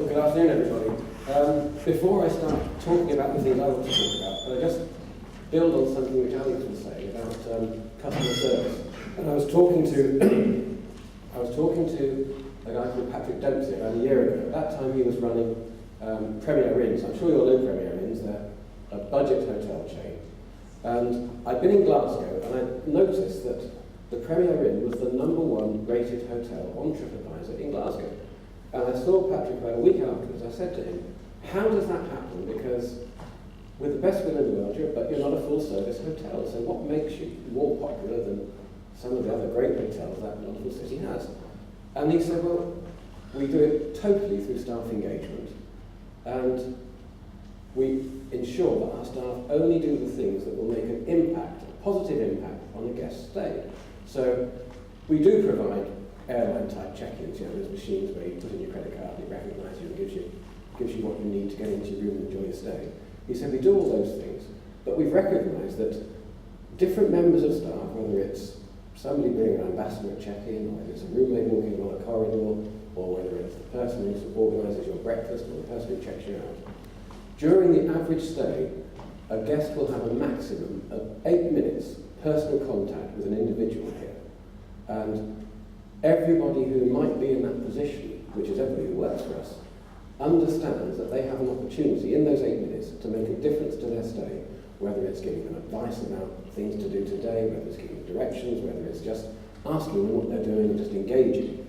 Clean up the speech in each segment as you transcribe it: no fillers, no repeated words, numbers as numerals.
Well, good afternoon, everybody. Before I start talking about the things I want to talk about, can I just build on something which Alex was saying about customer service? And I was talking to a guy called Patrick Dempsey about a year ago. At that time, he was running Premier Inns. I'm sure you all know Premier Inns. They're a budget hotel chain. And I'd been in Glasgow, and I noticed that the Premier Inn was the #1 rated hotel on TripAdvisor in Glasgow. And I saw Patrick about a week afterwards. I said to him, how does that happen? Because with the best will in the world, but you're not a full-service hotel. So what makes you more popular than some of the other great hotels that London City has? And he said, well, we do it totally through staff engagement. And we ensure that our staff only do the things that will make an impact, a positive impact on a guest stay. So we do provide airline-type check-ins. You know, there's machines where you put in your credit card and it recognises you and gives you what you need to get into your room and enjoy your stay. He said we do all those things, but we've recognised that different members of staff, whether it's somebody being an ambassador at check-in, or whether it's a roommate walking along a corridor, or whether it's the person who organises your breakfast or the person who checks you out, during the average stay, a guest will have a maximum of 8 minutes personal contact with an individual here. And everybody who might be in that position, which is everybody who works for us, understands that they have an opportunity in those 8 minutes to make a difference to their stay, whether it's giving them advice about things to do today, whether it's giving them directions, whether it's just asking them what they're doing and just engaging.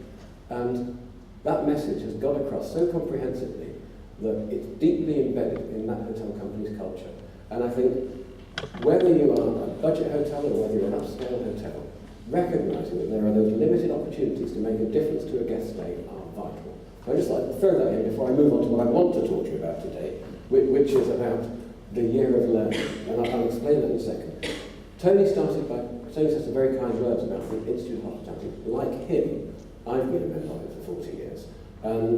And that message has got across so comprehensively that it's deeply embedded in that hotel company's culture. And I think whether you are a budget hotel or whether you're an upscale hotel, recognising that there are those limited opportunities to make a difference to a guest stay are vital. So I'd just like to throw that in before I move on to what I want to talk to you about today, which is about the year of learning, and I'll explain that in a second. Tony said some very kind words about the Institute of Hospitality. Like him, I've been a member of it for 40 years, and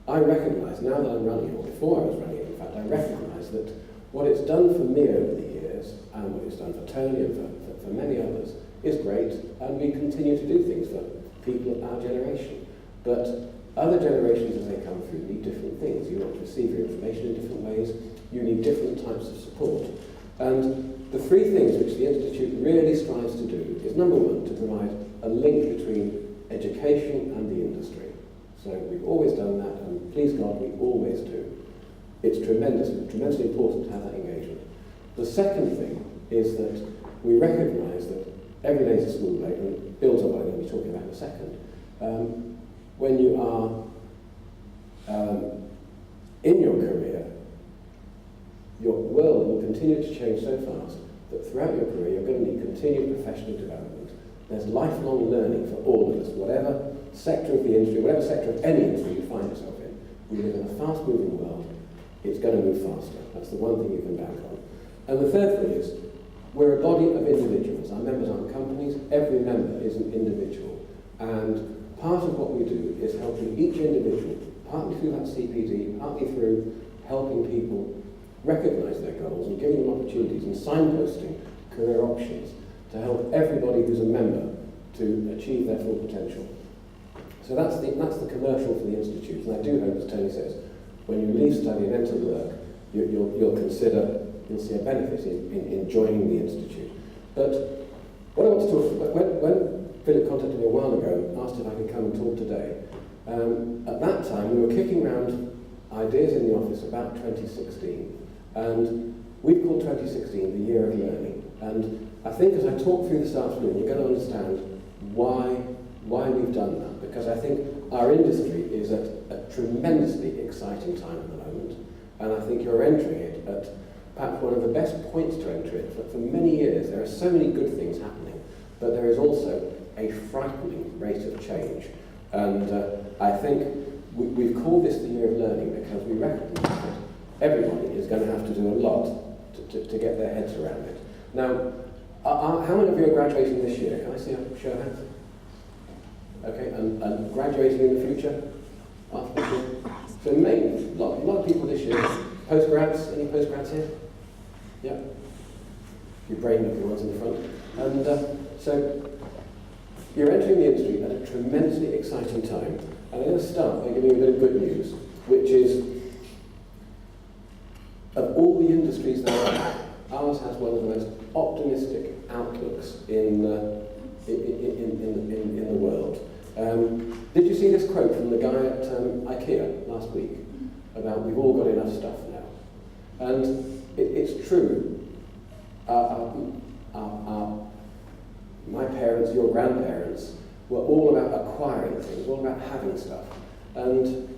I recognise, now that I'm running it, or before I was running it in fact, I recognise that what it's done for me over the years, and what it's done for Tony and for many others, is great, and we continue to do things for people of our generation. But other generations, as they come through, need different things. You want to receive your information in different ways. You need different types of support. And the three things which the Institute really strives to do is, #1, to provide a link between education and the industry. So we've always done that, and please God, we always do. It's tremendously important to have that engagement. The second thing is that we recognise that every day is a school day, and it builds on what I'm going to be talking about in a second. When you are in your career, your world will continue to change so fast that throughout your career you're going to need continued professional development. There's lifelong learning for all of us, whatever sector of the industry, whatever sector of any industry you find yourself in. We live in a fast-moving world. It's going to move faster. That's the one thing you can bank on. And the third thing is, we're a body of individuals. Our members aren't companies. Every member is an individual. And part of what we do is helping each individual, partly through that CPD, partly through helping people recognise their goals and giving them opportunities and signposting career options to help everybody who's a member to achieve their full potential. So that's the commercial for the Institute. And I do hope, as Tony says, when you leave study and enter work, you'll see a benefit in joining the Institute. But what I want to talk about, when Philip contacted me a while ago and asked if I could come and talk today, at that time we were kicking around ideas in the office about 2016, and we've called 2016 the year of learning. And I think as I talk through this afternoon, you're going to understand why we've done that, because I think our industry is at a tremendously exciting time at the moment, and I think you're entering it at perhaps one of the best points to enter it. For many years there are so many good things happening, but there is also a frightening rate of change. And I think we've called this the year of learning because we recognise that everybody is going to have to do a lot to get their heads around it. Now, how many of you are graduating this year? Can I see a show of hands? Okay, and graduating in the future? After this year? So a lot of people this year. Postgrads? Any postgrads here? Yeah? Your brain-looking ones in the front. And so you're entering the industry at a tremendously exciting time. And I'm going to start by giving you a bit of good news. which is, of all the industries there are, ours has one of the most optimistic outlooks in the world. Did you see this quote from the guy at IKEA last week about we've all got enough stuff now? And it's true. My parents, your grandparents, were all about acquiring things, all about having stuff. And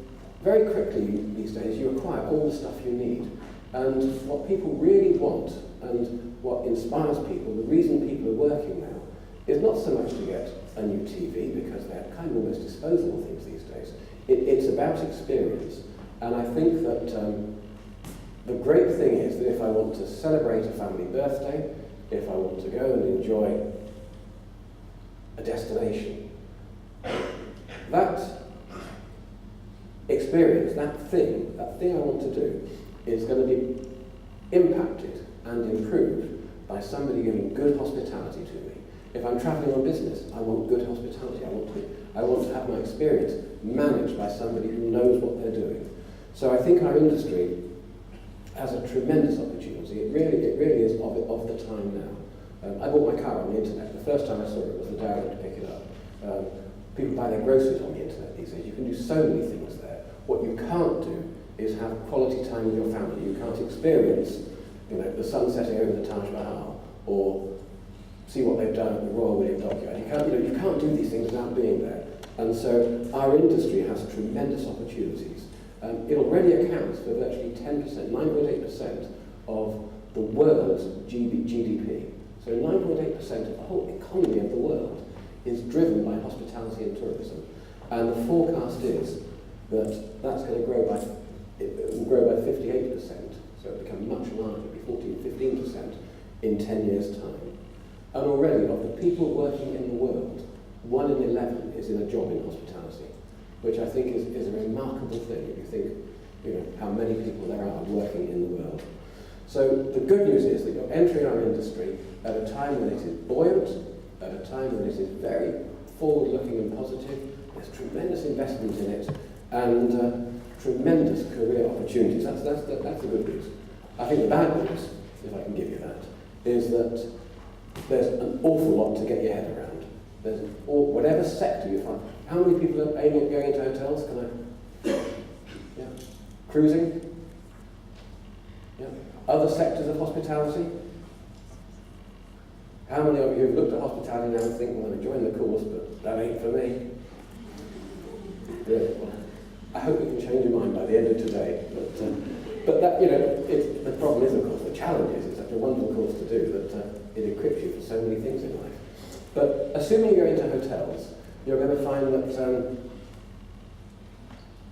very quickly these days you acquire all the stuff you need. And what people really want, and what inspires people, the reason people are working now, is not so much to get a new TV, because they're kind of almost disposable things these days. It's about experience. And I think that the great thing is that if I want to celebrate a family birthday, if I want to go and enjoy a destination, that experience, that thing I want to do, is going to be impacted and improved by somebody giving good hospitality to me. If I'm travelling on business, I want good hospitality. I want to have my experience managed by somebody who knows what they're doing. So I think our industry has a tremendous opportunity. It really is of the time now. I bought my car on the internet. The first time I saw it was the day I went to pick it up. People buy their groceries on the internet these days. You can do so many things there. What you can't do is have quality time with your family. You can't experience, the sun setting over the Taj Mahal, or see what they've done at the Royal William Dockyard. You can't do these things without being there. And so our industry has tremendous opportunities. It already accounts for virtually 10%, 9.8% of the world's GDP. So 9.8% of the whole economy of the world is driven by hospitality and tourism. And the forecast is that that's going to grow by 58%. So it'll become much larger, it'll be 14-15% in 10 years' time. And already, of the people working in the world, 1 in 11 is in a job in hospitality, which I think is a remarkable thing if you think, how many people there are working in the world. So the good news is that you're entering our industry at a time when it is buoyant, at a time when it is very forward-looking and positive. There's tremendous investment in it, and tremendous career opportunities. That's the good news. I think the bad news, if I can give you that, is that there's an awful lot to get your head around. There's whatever sector you find. How many people are aiming at going into hotels? Can I? Yeah. Cruising? Yeah. Other sectors of hospitality? How many of you have looked at hospitality now and think, well, I'm enjoying the course, but that ain't for me? Really? Well, I hope you can change your mind by the end of today. But that, the problem is, of course, the challenge is it's such a wonderful course to do that it equips you for so many things in life. But assuming you go into hotels, you're going to find that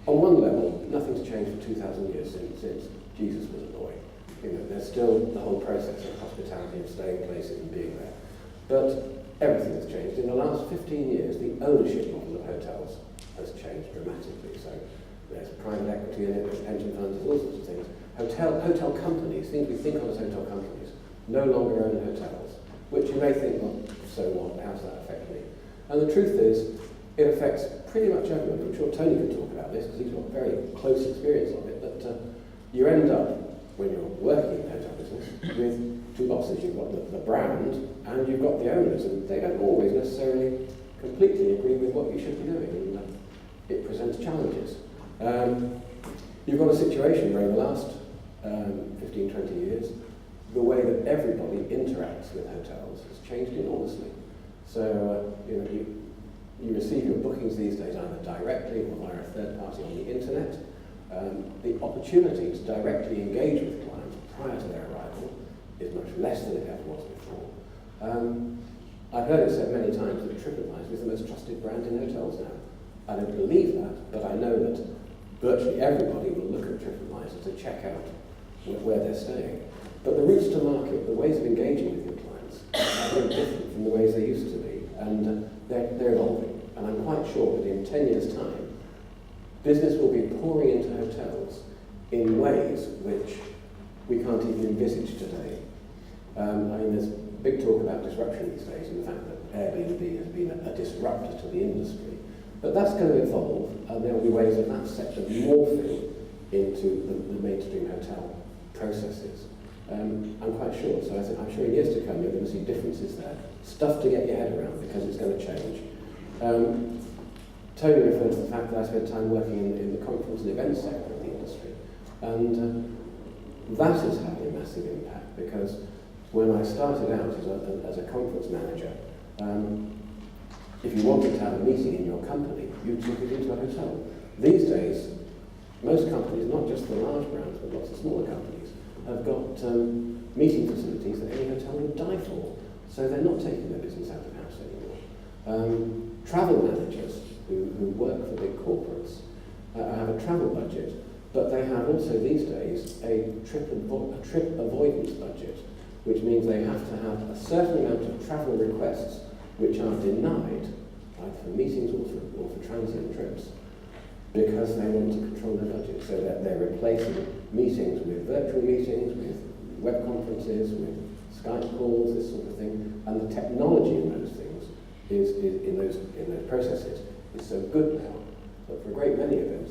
on one level, nothing's changed for 2,000 years since Jesus was a boy. There's still the whole process of hospitality and staying places and being there. But everything has changed. In the last 15 years, the ownership model of hotels has changed dramatically. So there's private equity in it, there's pension funds, there's all sorts of things. Hotel companies, things we think of as hotel companies, no longer own hotels, which you may think, well, so what, how does that affect me? And the truth is, it affects pretty much everyone. I'm sure Tony can talk about this because he's got very close experience of it, that you end up, when you're working in the hotel business, with two bosses. You've got the brand and you've got the owners, and they don't always necessarily completely agree with what you should be doing, and it presents challenges. You've got a situation where in the last 15, 20 years, the way that everybody interacts with hotels has changed enormously. So, you receive your bookings these days either directly or via a third party on the internet. The opportunity to directly engage with clients prior to their arrival is much less than it ever was before. I've heard it said many times that TripAdvisor is the most trusted brand in hotels now. I don't believe that, but I know that virtually everybody will look at TripAdvisor to check out where they're staying. But the routes to market, the ways of engaging with your clients, are very different from the ways they used to be, and they're evolving. And I'm quite sure that in 10 years' time, business will be pouring into hotels in ways which we can't even envisage today. There's big talk about disruption these days, and the fact that Airbnb has been a disruptor to the industry. But that's going to evolve, and there will be ways of that sector morphing into the mainstream hotel processes. I'm quite sure. So I'm sure in years to come you're going to see differences there. Stuff to get your head around because it's going to change. Tony referred to the fact that I spent time working in the conference and events sector of the industry. And that has had a massive impact because when I started out as a conference manager, if you wanted to have a meeting in your company, you took it into a hotel. These days, most companies, not just the large brands, but lots of smaller companies, have got meeting facilities that any hotel would die for. So they're not taking their business out of house anymore. Travel managers who work for big corporates have a travel budget, but they have also these days a trip avoidance budget, which means they have to have a certain amount of travel requests which are denied, either for meetings or for transient trips, because they want to control their budget. So that they're replacing meetings with virtual meetings, with web conferences, with Skype calls, this sort of thing. And the technology in those things is in those processes is so good now that for a great many of them,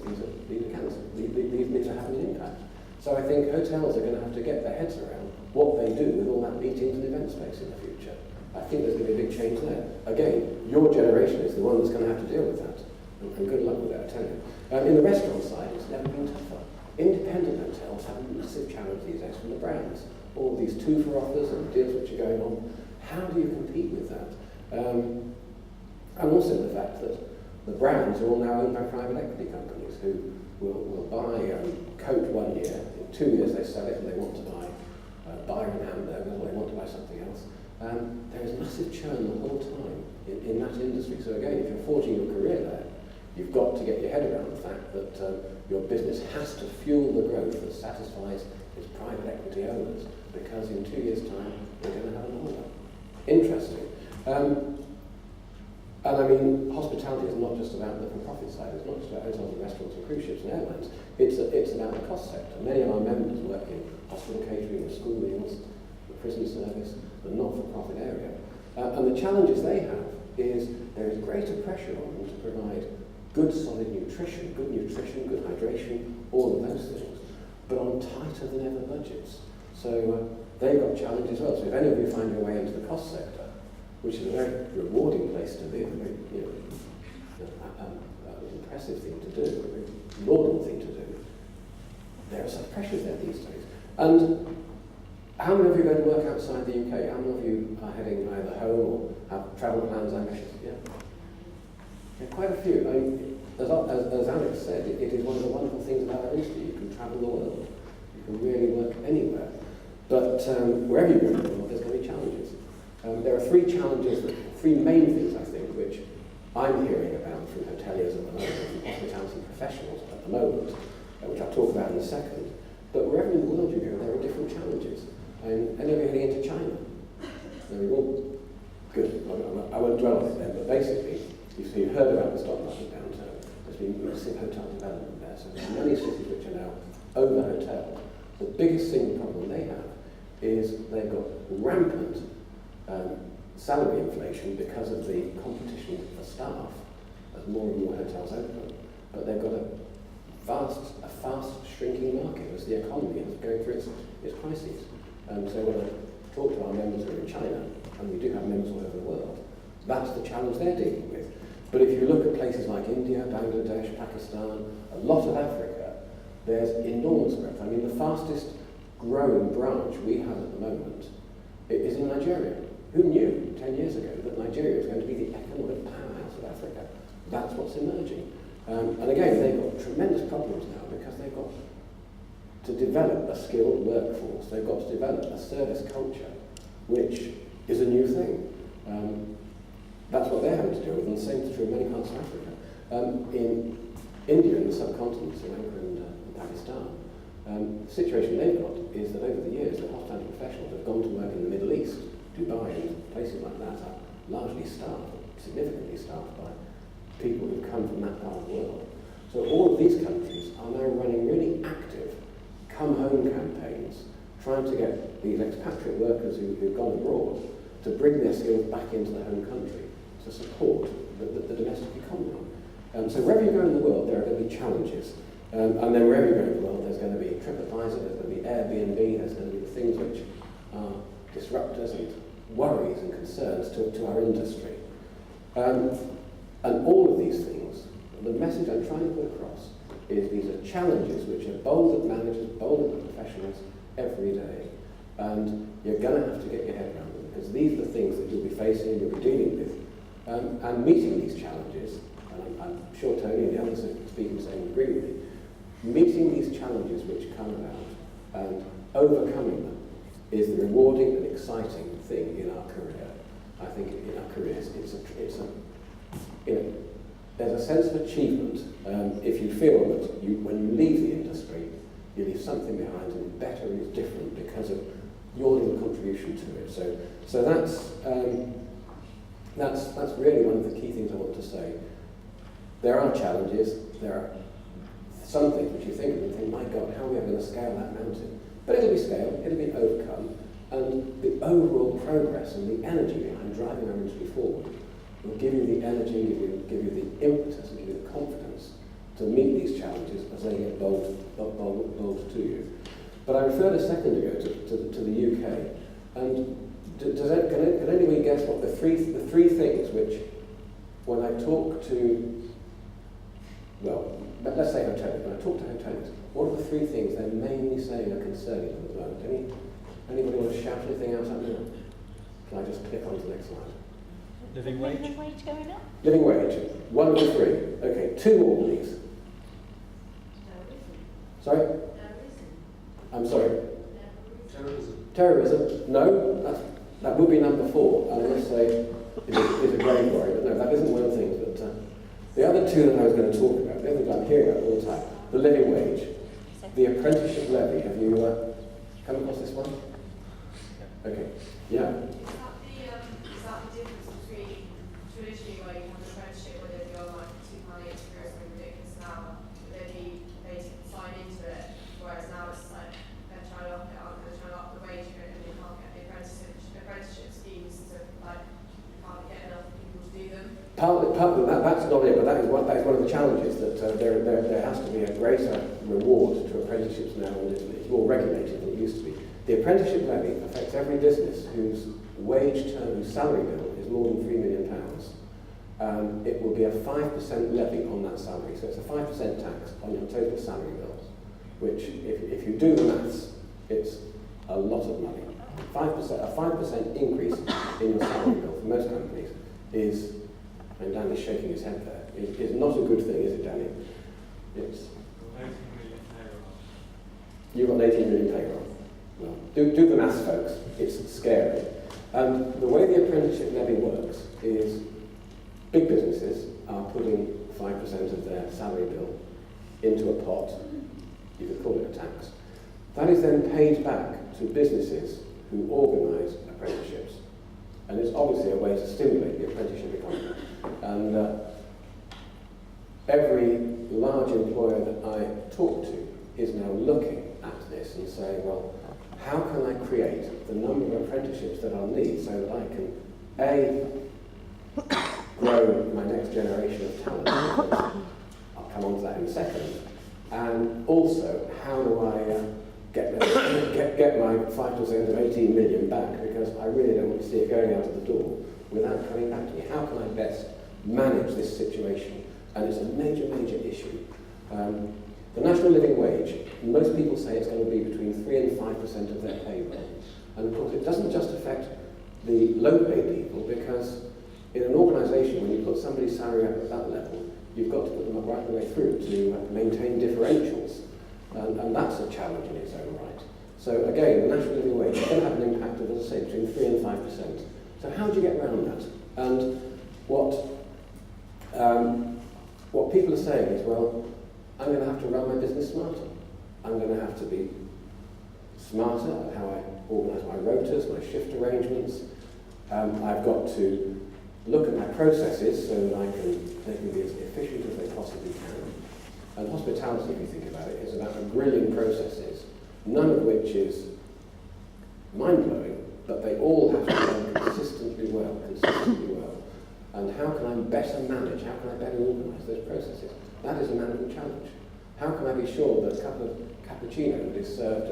these are cancelled. These are having an impact. So I think hotels are going to have to get their heads around what they do with all that meetings and event space in the future. I think there's going to be a big change there. Again, your generation is the one that's going to have to deal with that. And good luck with that, I tell you. In the restaurant side, it's never been tougher. Independent hotels have a massive challenge these days from the brands. All these 2-for offers and deals which are going on. How do you compete with that? And also the fact that the brands are all now owned by private equity companies who will buy Coke 1 year, in 2 years they sell it and they want to buy Byron hamburgers or they want to buy something else. There is massive churn the whole time in that industry. So again, if you're forging your career there, you've got to get your head around the fact that your business has to fuel the growth that satisfies its private equity owners, because in 2 years' time, they're going to have another one. Interesting. And I mean, hospitality is not just about the for-profit side. It's not just about hotels and restaurants and cruise ships and airlines. It's about the cost sector. Many of our members work in hospital catering, school meals, the prison service, the not-for-profit area. And the challenges they have is there is greater pressure on them to provide good solid nutrition, good hydration, all of those things, but on tighter than ever budgets. So they've got challenges as well. So if any of you find your way into the cost sector, which is a very rewarding place to be, a very impressive thing to do, a very laudable thing to do, there are such pressures there these days. And how many of you are going to work outside the UK? How many of you are heading either home or have travel plans ambitious? Yeah, quite a few. I mean, as Alex said, it is one of the wonderful things about our industry. You can travel the world. You can really work anywhere. But wherever you go in the world, there's going to be challenges. There are three main things, I think, which I'm hearing about from hoteliers at the moment, from hospitality professionals at the moment, which I'll talk about in a second. But wherever in the world you go, there are different challenges. And any of you heading into China? There we go. Good. I won't dwell on it then, but basically, you've heard about the stock market downturn. There's been massive hotel development there. So there are many cities which are now over-hotelled. The biggest single problem they have is they've got rampant salary inflation because of the competition for staff as more and more hotels open. But they've got a fast shrinking market as the economy is going through its crises. So when I talk to our members who are in China, and we do have members all over the world, that's the challenge they're dealing with. But if you look at places like India, Bangladesh, Pakistan, a lot of Africa, there's enormous growth. I mean, the fastest growing branch we have at the moment is in Nigeria. Who knew 10 years ago that Nigeria was going to be the economic powerhouse of Africa? That's what's emerging. And again, they've got tremendous problems now because they've got to develop a skilled workforce. They've got to develop a service culture, which is a new thing. That's what they're having to deal with, and the same is true in many parts of Africa. In India, in the subcontinent, Sri Lanka and Pakistan, the situation they've got is that over the years, the hospitality professionals have gone to work in the Middle East, Dubai and places like that are largely staffed, significantly staffed by people who come from that part of the world. So all of these countries are now running really active come-home campaigns, trying to get these expatriate workers who've gone abroad to bring their skills back into the home country to support the domestic economy. So wherever you go in the world, there are going to be challenges. And then wherever you go in the world, there's going to be TripAdvisor, there's going to be Airbnb, there's going to be the things which are disruptors and worries and concerns to our industry. And all of these things, the message I'm trying to put across is these are challenges which are bowled at managers, bowled at professionals every day. And you're going to have to get your head around them, because these are the things that you'll be facing, you'll be dealing with. And meeting these challenges, and I'm sure Tony and the others speaking saying agree with me, meeting these challenges which come about and overcoming them is the rewarding and exciting thing in our career. I think in our careers, there's a sense of achievement if you feel that when you leave the industry, you leave something behind and better and is different because of your little contribution to it. So that's really one of the key things I want to say. There are challenges, there are some things which you think of and think, my God, how are we ever going to scale that mountain? But it'll be scaled, it'll be overcome, and the overall progress and the energy behind driving our industry forward will give you the energy, give you the impetus, and give you the confidence to meet these challenges as they get bowled to you. But I referred a second ago to the UK, and can anybody guess what the three things which, when I talk to, well, let's say hoteliers, when I talk to hoteliers, what are the three things they're mainly saying are concerning them at the moment? Anybody want to shout anything out at me? Can I just click on to the next slide? Living wage? Living wage going up? Living wage, 1 of the 3. Okay, 2 more please. Sorry? I'm sorry? Terrorism? No, that would be number 4, unless they is a grave worry, but no, that isn't one of the things. But the other 2 that I was going to talk about, the other things I'm hearing about all the time, the living wage, the apprenticeship levy. Have you come across this one? Okay, yeah. Is that the difference between traditionally where you have an apprenticeship where they'd be on like £2.80 for something ridiculous now, but they sign into it, whereas now it's like they're trying to up the wage and they can't get the apprenticeship schemes to like can't get enough people to do them. Partly that's not it, but that is one of the challenges, that there has to be a greater reward to apprenticeships now, and it's more regulated than it used to be. The apprenticeship levy affects every business whose whose salary bill is more than £3 million. It will be a 5% levy on that salary, so it's a 5% tax on your total salary bill, which, if you do the maths, it's a lot of money. A 5% increase in your salary bill for most companies is, and Danny's shaking his head there, is not a good thing, is it, Danny? It's. You've got an 18 million payroll. Well, do the maths, folks. It's scary. And the way the apprenticeship levy works is big businesses are putting 5% of their salary bill into a pot. You could call it a tax. That is then paid back to businesses who organise apprenticeships. And it's obviously a way to stimulate the apprenticeship economy. And every large employer that I talk to is now looking at this and saying, well, how can I create the number of apprenticeships that I'll need so that I can, A, grow my next generation of talent, I'll come on to that in a second, and also, how do I get my 5% of 18 million back, because I really don't want to see it going out of the door without coming back to me. How can I best manage this situation? And it's a major, major issue. The national living wage, most people say it's going to be between 3 and 5% of their payroll. And of course, it doesn't just affect the low-paid people, because in an organisation, when you put somebody's salary up at that level, you've got to put them up right the way through to maintain differentials. And that's a challenge in its own right. So again, the national living wage is going to have an impact of, as I say, between 3 and 5%. So how do you get around that? And what people are saying is, well, I'm going to have to run my business smarter. I'm going to have to be smarter at how I organise my rotas, my shift arrangements. I've got to look at my processes so that they can be as efficient as they possibly can. And hospitality, if you think about it, is about grilling processes, none of which is mind-blowing, but they all have to be done consistently well. And how can I better manage, how can I better organise those processes? That is a management challenge. How can I be sure that a cup of cappuccino that is served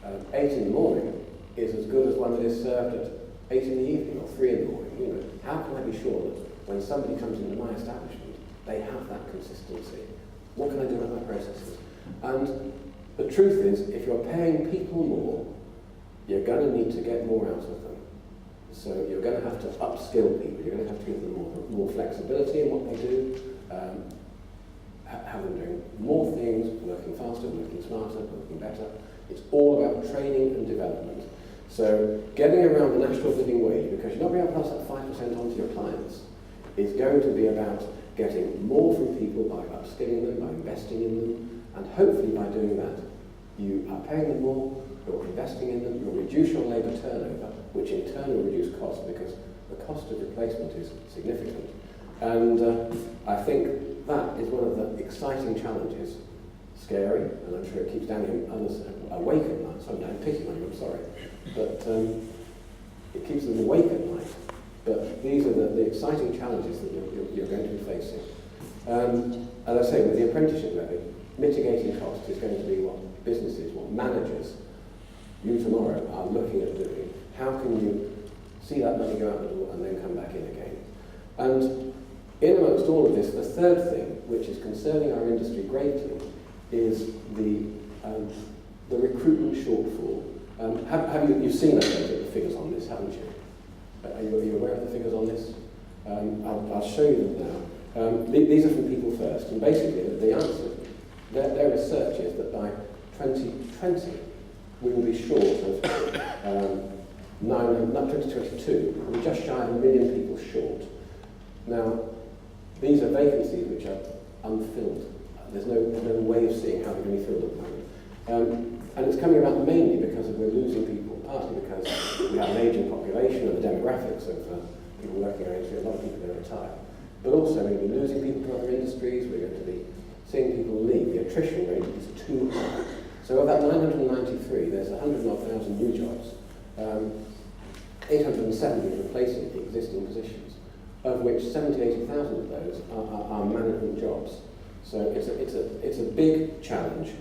at 8 in the morning is as good as one that is served at 8 in the evening or 3 in the morning? You know, how can I be sure that when somebody comes into my establishment, they have that consistency? What can I do with my processes? And the truth is, if you're paying people more, you're going to need to get more out of them. So you're going to have to upskill people. You're going to have to give them more flexibility in what they do, have them doing more things, working faster, working smarter, working better. It's all about training and development. So getting around the national living wage, because you're not going to pass that 5% on to your clients, is going to be about getting more from people by upskilling them, by investing in them, and hopefully by doing that, you are paying them more, you're investing in them, you'll reduce your labour turnover, which in turn will reduce costs because the cost of replacement is significant. And I think that is one of the exciting challenges. Scary, and I'm sure it keeps Danny and others awake at night. Sorry, I'm picking on you, I'm sorry. But it keeps them awake at night. But these are the exciting challenges that you're going to be facing. As I say, with the apprenticeship levy, mitigating cost is going to be what businesses, what managers, you tomorrow are looking at doing. How can you see that money go out the door and then come back in again? And in amongst all of this, the third thing, which is concerning our industry greatly, is the recruitment shortfall. You've seen the figures on this, haven't you? Are you aware of the figures on this? I'll show you them now. These are from People First, and basically the answer, their research is that by 2020 we will be short of 2022, we'll be just shy of 1 million people short. Now, these are vacancies which are unfilled. There's no way of seeing how they're going to be filled at the moment. And it's coming about mainly because we're losing people, partly because we have an ageing population and the demographics of people working in our industry, a lot of people are going to retire. But also we're going to be losing people to other industries, we're going to be seeing people leave. The attrition rate is too high. So of that 993, there's 100,000 new jobs. 870 replacing existing positions, of which 70,000-80,000 of those are management jobs. So it's a big challenge.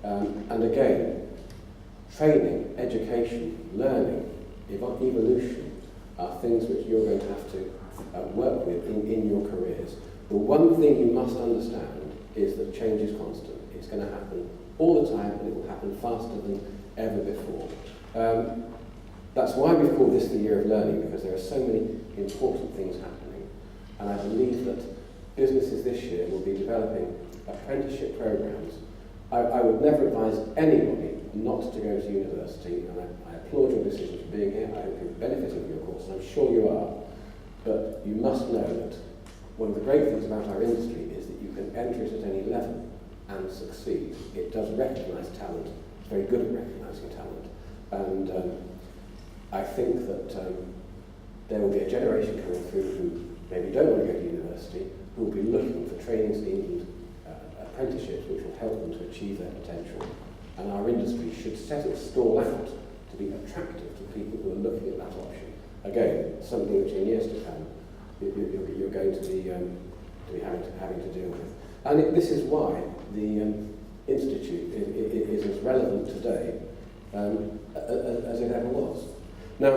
And again, training, education, learning, evolution are things which you're going to have to work with in your careers. The one thing you must understand is that change is constant. It's going to happen all the time, and it will happen faster than ever before. That's why we've called this the Year of Learning, because there are so many important things happening. And I believe that businesses this year will be developing apprenticeship programs. I would never advise anybody not to go to university, and I applaud your decision for being here. I hope you're benefiting from your course, and I'm sure you are. But you must know that one of the great things about our industry is that you can enter it at any level and succeed. It does recognise talent. It's very good at recognising talent. And I think that there will be a generation coming through who maybe don't want to go to university, who will be looking for training schemes and apprenticeships which will help them to achieve their potential. And our industry should set its stall out to be attractive to people who are looking at that option. Again, something which in years to come you're going to be having to deal with. And this is why the Institute is as relevant today as it ever was. Now,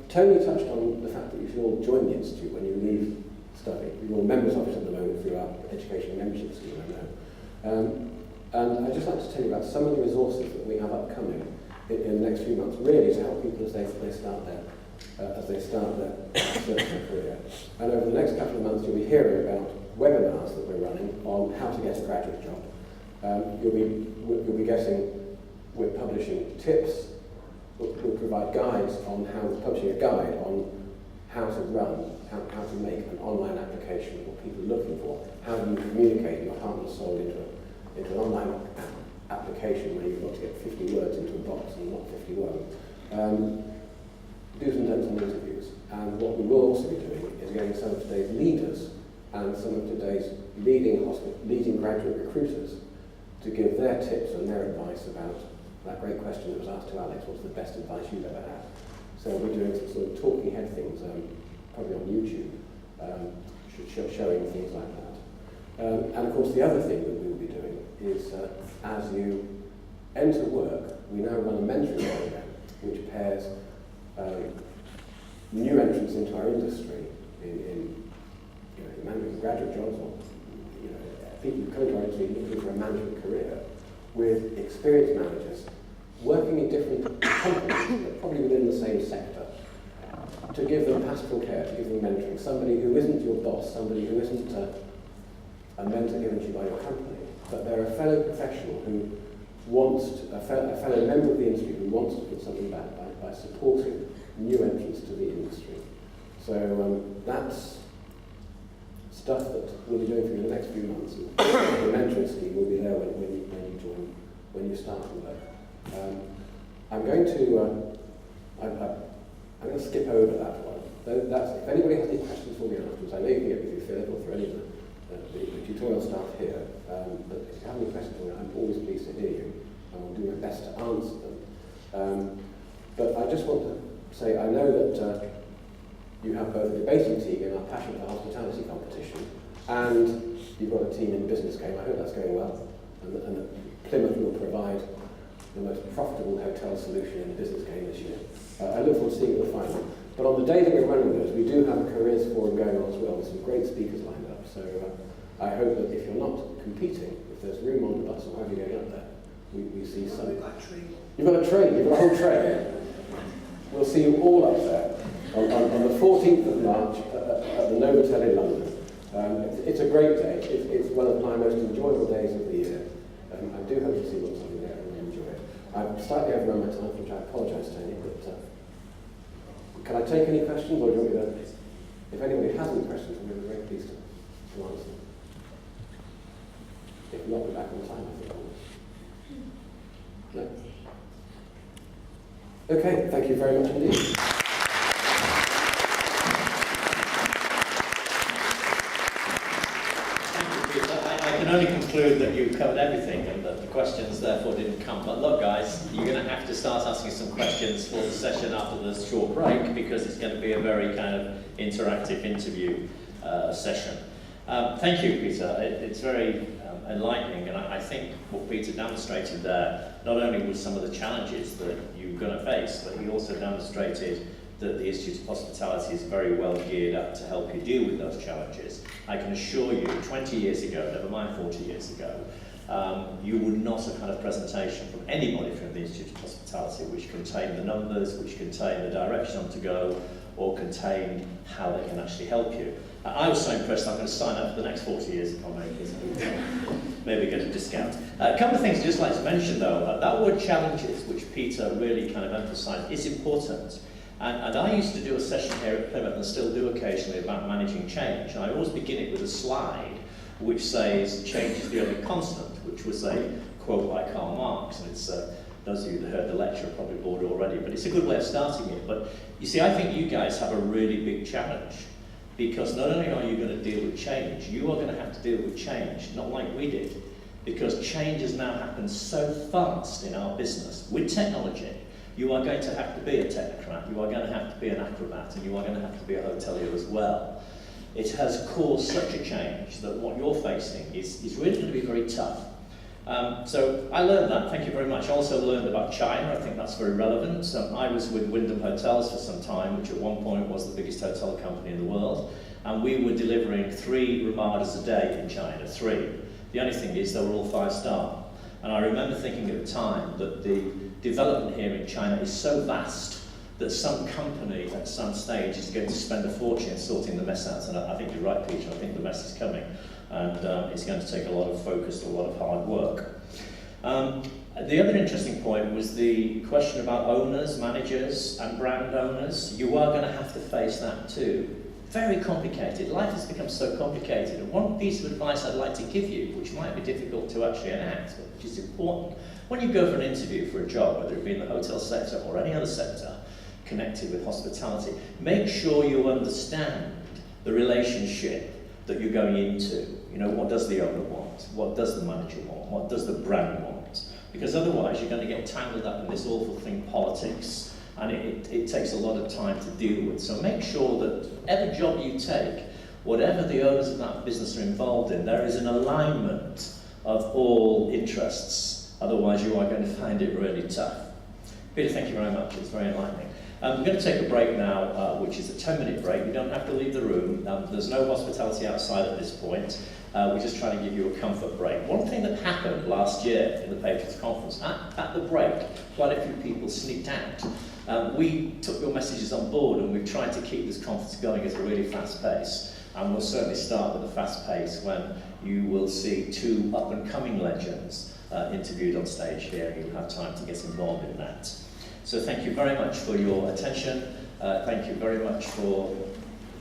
Tony touched on the fact that you should all join the Institute when you leave study. You're all members of it at the moment through our education membership scheme, I know. And I'd just like to tell you about some of the resources that we have upcoming in the next few months, really to help people as they start their search for a career. And over the next couple of months, you'll be hearing about webinars that we're running on how to get a graduate job. We're publishing tips. We'll provide guides on publishing a guide on how to run, how to make an online application, what people are looking for, how do you communicate your heart and soul into an online application where you've got to get 50 words into a box and not 51. Do's and don'ts on interviews. And what we will also be doing is getting some of today's leaders and some of today's leading graduate recruiters to give their tips and their advice about that great question that was asked to Alex, what's the best advice you've ever had? So we're doing some sort of talking head things, probably on YouTube, showing things like that. And of course the other thing that we will be doing is as you enter work, we now run a mentoring program which pairs new entrants into our industry in management graduate jobs, or people who come to our industry looking for a management career, with experienced managers working in different companies, but probably within the same sector, to give them pastoral care, to give them mentoring, somebody who isn't your boss, somebody who isn't a mentor given to you by your company, but they're a fellow professional who wants to, a fellow member of the industry who wants to put something back by supporting new entrants to the industry. So that's stuff that we'll be doing for you in the next few months. The mentoring scheme will be there when you join, when you start to work. I'm going to skip over that one. If anybody has any questions for me afterwards, I know you can get me through Philip or through any of the tutorial staff here, but if you have any questions for me, I'm always pleased to hear you, and I'll do my best to answer them. But I just want to say, I know that you have both a debating team in our Passion for Hospitality competition, and you've got a team in business game. I hope that's going well, and that Plymouth will provide the most profitable hotel solution in the business game this year. I look forward to seeing you at the final. But on the day that we're running those, we do have a careers forum going on as well, with some great speakers lined up. So I hope that if you're not competing, if there's room on the bus or however you're going up there, we see some. You've got a train, you've got a whole train. We'll see you all up there on the 14th of March at the Novotel in London. It's a great day. It's one of my most enjoyable days of the year. I do hope to see lots of you there and enjoy it. I'm slightly overrun my time, which I apologise, Tony, but can I take any questions, or do you want me to? If anybody has any questions, I'm very pleased to answer them. If not, we're back on time, I think. No? Okay, thank you very much indeed. I can only conclude that you covered everything and that the questions therefore didn't come. But look, guys, you're going to have to start asking some questions for the session after this short break, because it's going to be a very kind of interactive interview session. Thank you, Peter. It's very enlightening, and I think what Peter demonstrated there not only was some of the challenges that you're going to face, but he also demonstrated that the Institute of Hospitality is very well geared up to help you deal with those challenges. I can assure you, 20 years ago, never mind 40 years ago, you would not have had a presentation from anybody from the Institute of Hospitality which contained the numbers, which contained the direction on to go, or contained how they can actually help you. I was so impressed I'm going to sign up for the next 40 years if I make it. Maybe get a discount. A couple of things I'd just like to mention though. That word challenges, which Peter really kind of emphasised, is important. And I used to do a session here at Plymouth, and still do occasionally, about managing change. And I always begin it with a slide which says, change is the only constant, which was a quote by Karl Marx. And it's, those of you that heard the lecture are probably bored already, but it's a good way of starting it. But you see, I think you guys have a really big challenge, because not only are you going to deal with change, you are going to have to deal with change, not like we did, because change has now happened so fast in our business with technology. You are going to have to be a technocrat, you are going to have to be an acrobat, and you are going to have to be a hotelier as well. It has caused such a change that what you're facing is really going to be very tough. So I learned that, thank you very much. I also learned about China, I think that's very relevant. I was with Wyndham Hotels for some time, which at one point was the biggest hotel company in the world, and we were delivering 3 Ramadas a day in China, 3. The only thing is they were all 5-star. And I remember thinking at the time that the development here in China is so vast that some company at some stage is going to spend a fortune sorting the mess out. And I think you're right, Peter, I think the mess is coming. And it's going to take a lot of focus, a lot of hard work. The other interesting point was the question about owners, managers, and brand owners. You are going to have to face that too. Very complicated. Life has become so complicated. And one piece of advice I'd like to give you, which might be difficult to actually enact, but which is important, when you go for an interview for a job, whether it be in the hotel sector or any other sector connected with hospitality, make sure you understand the relationship that you're going into. You know, what does the owner want? What does the manager want? What does the brand want? Because otherwise you're going to get tangled up in this awful thing, politics, and it takes a lot of time to deal with. So make sure that whatever job you take, whatever the owners of that business are involved in, there is an alignment of all interests. Otherwise, you are going to find it really tough. Peter, thank you very much. It's very enlightening. We're going to take a break now, which is a 10-minute break. You don't have to leave the room. There's no hospitality outside at this point. We're just trying to give you a comfort break. One thing that happened last year in the Patriots Conference, at the break, quite a few people sneaked out. We took your messages on board, and we've tried to keep this conference going at a really fast pace. And we'll certainly start with a fast pace when you will see two up-and-coming legends interviewed on stage here, and you'll have time to get involved in that. So thank you very much for your attention. Thank you very much for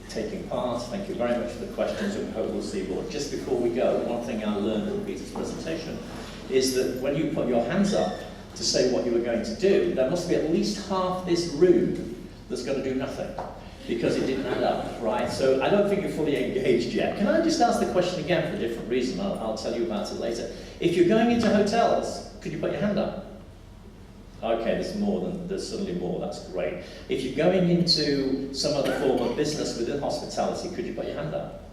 taking part. Thank you very much for the questions, and we hope we'll see more. Just before we go, one thing I learned at Peter's presentation is that when you put your hands up to say what you were going to do, there must be at least half this room that's going to do nothing, because it didn't add up, right? So I don't think you're fully engaged yet. Can I just ask the question again for a different reason? I'll tell you about it later. If you're going into hotels, could you put your hand up? Okay, there's suddenly more, that's great. If you're going into some other form of business within hospitality, could you put your hand up?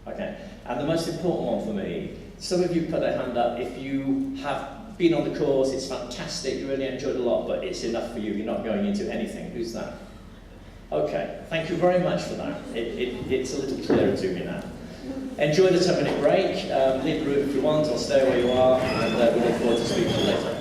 Okay, and the most important one for me, some of you put a hand up if you have been on the course, it's fantastic, you really enjoyed a lot, but it's enough for you, you're not going into anything. Who's that? Okay, thank you very much for that. It's a little clearer to me now. Enjoy the 10-minute break, leave the room if you want, or stay where you are, and we look forward to speaking to you later.